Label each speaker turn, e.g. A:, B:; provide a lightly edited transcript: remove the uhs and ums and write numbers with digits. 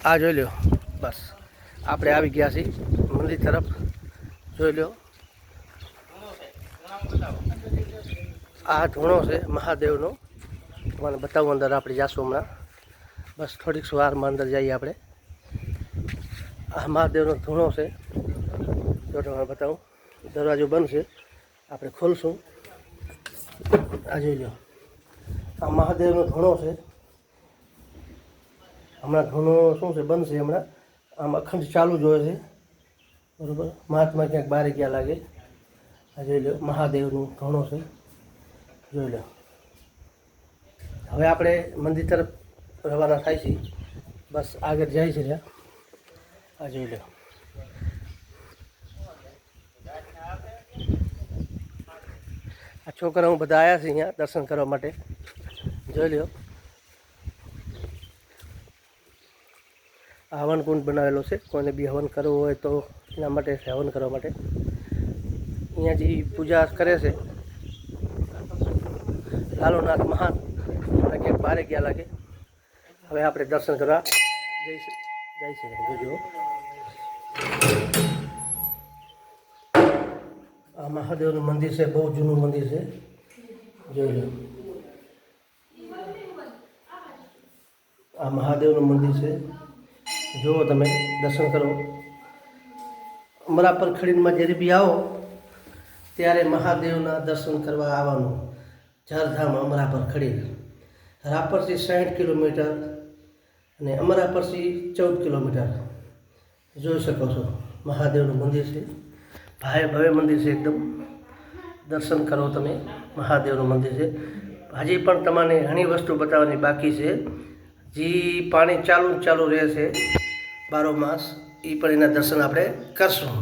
A: આ જોઈ લો, બસ આપણે આવી ગયા છીએ મંદિર તરફ. જોઈ લો, આ ધૂણો છે મહાદેવનો. તમારે બતાવું, અંદર આપણે જાશું હમણાં. બસ થોડીક વારમાં અંદર જઈએ આપણે. આ મહાદેવનો ધૂણો છે. જો તમારે બતાવું, દરવાજો બંધ છે, આપણે ખોલશું. આ જોઈ લો, આ મહાદેવનો ધૂણો છે. હમણાં ધૂણો શું છે, બંધ છે હમણાં. આમ અખંડ ચાલુ જ હોય છે, બરાબર. મહાત્મા ક્યાંક બહાર ગયા લાગે. આ જોઈ લો, મહાદેવનું ધૂણો છે. જોઈ લો. હવે આપણે મંદિર તરફ રવાના થાય છે. બસ આગળ જાય છે ત્યાં. આ જોઈ લો, આ છોકરાઓ બધા આવ્યા છે અહીંયા દર્શન કરવા માટે. જોઈ લો, આ હવનકુંડ બનાવેલો છે. કોઈને બી હવન કરવું હોય તો એના માટે હવન કરવા માટે અહીંયા જે પૂજા કરે છે લાલુનાથ મહાન, ક્યાંક બહાર ગયા લાગે. હવે આપણે દર્શન કરવા જાય છે. જોજો, આ મહાદેવનું મંદિર છે, બહુ જૂનું મંદિર છે. જોઈ લો, આ મહાદેવનું મંદિર છે. જુઓ, તમે દર્શન કરો. અમરાપર ખડીમાં જ્યારે બી આવો ત્યારે મહાદેવના દર્શન કરવા આવવાનું. ચારધામ અમરાપર ખડી, રાપરથી 60 કિલોમીટર અને અમરાપરથી 14 કિલોમીટર. જોઈ શકો છો, મહાદેવનું મંદિર છે. ભવ્ય મંદિર છે એકદમ. દર્શન કરો તમે. મહાદેવનું મંદિર છે. હજી પણ તમને ઘણી વસ્તુ બતાવવાની બાકી છે. જે પાણી ચાલુ રહે છે બારો માસ, એ પણ એના દર્શન આપણે કરશું.